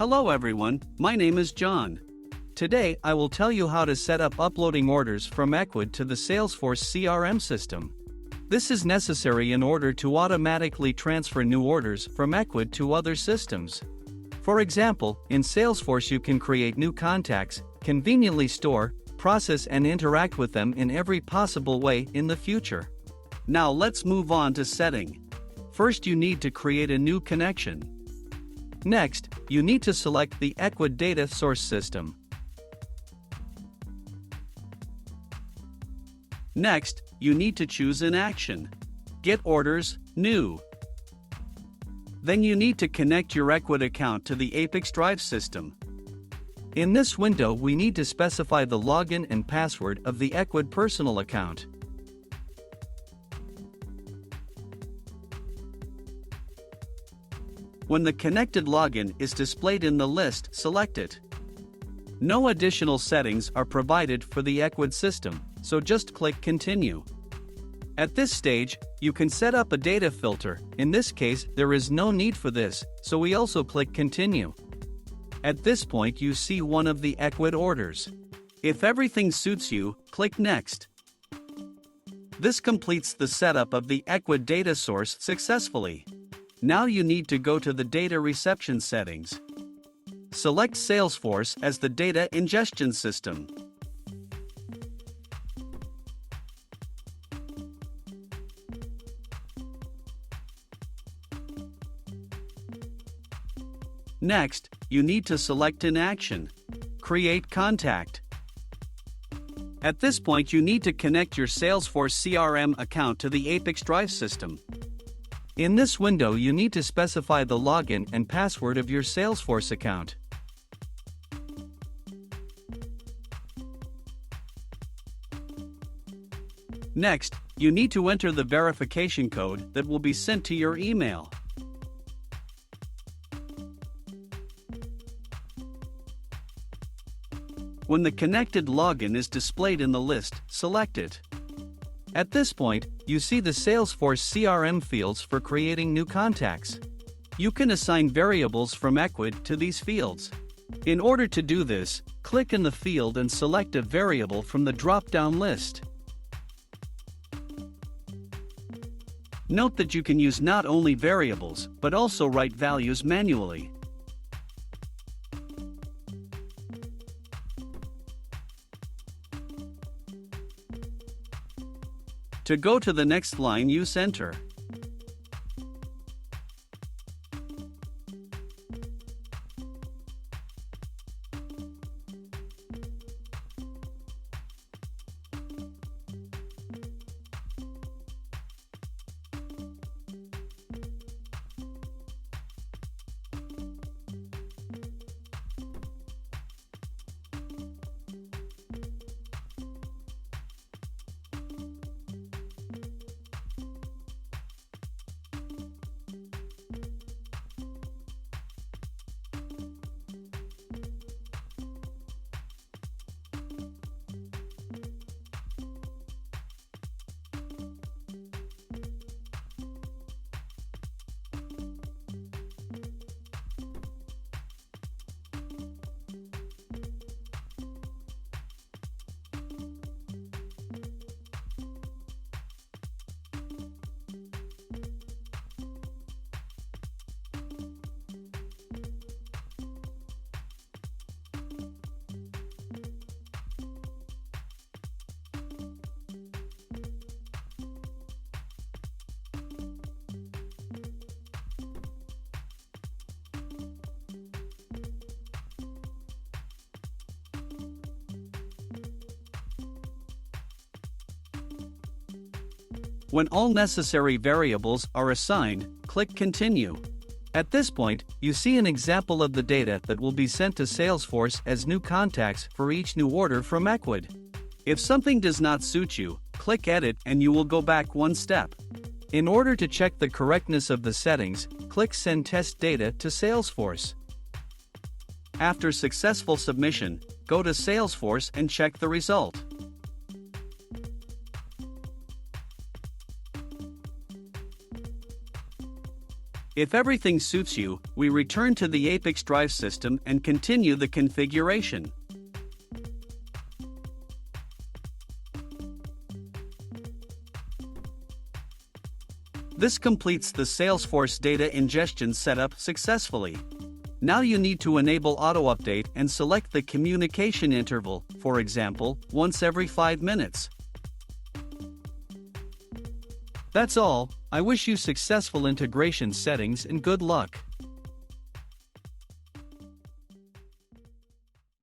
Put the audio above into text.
Hello everyone, my name is John. Today I will tell you how to set up uploading orders from Ecwid to the Salesforce CRM system. This is necessary in order to automatically transfer new orders from Ecwid to other systems. For example, in Salesforce you can create new contacts, conveniently store, process and interact with them in every possible way in the future. Now let's move on to setting. First you need to create a new connection. Next, you need to select the Ecwid data source system. Next, you need to choose an action. Get orders, new. Then you need to connect your Ecwid account to the ApiX-Drive system. In this window we need to specify the login and password of the Ecwid personal account. When the connected login is displayed in the list, select it. No additional settings are provided for the Ecwid system, so just click Continue. At this stage, you can set up a data filter. In this case, there is no need for this, so we also click Continue. At this point you see one of the Ecwid orders. If everything suits you, click Next. This completes the setup of the Ecwid data source successfully. Now you need to go to the data reception settings. Select Salesforce as the data ingestion system. Next, you need to select an action. Create contact. At this point you need to connect your Salesforce CRM account to the ApiX-Drive system. In this window you need to specify the login and password of your Salesforce account. Next, you need to enter the verification code that will be sent to your email. When the connected login is displayed in the list, select it. At this point, you see the Salesforce CRM fields for creating new contacts. You can assign variables from Ecwid to these fields. In order to do this, click in the field and select a variable from the drop-down list. Note that you can use not only variables, but also write values manually. To go to the next line, use Enter. When all necessary variables are assigned, click Continue. At this point, you see an example of the data that will be sent to Salesforce as new contacts for each new order from Ecwid. If something does not suit you, click Edit and you will go back one step. In order to check the correctness of the settings, click Send Test Data to Salesforce. After successful submission, go to Salesforce and check the result. If everything suits you, we return to the ApiX-Drive system and continue the configuration. This completes the Salesforce data ingestion setup successfully. Now you need to enable auto-update and select the communication interval, for example, once every 5 minutes. That's all. I wish you successful integration settings and good luck.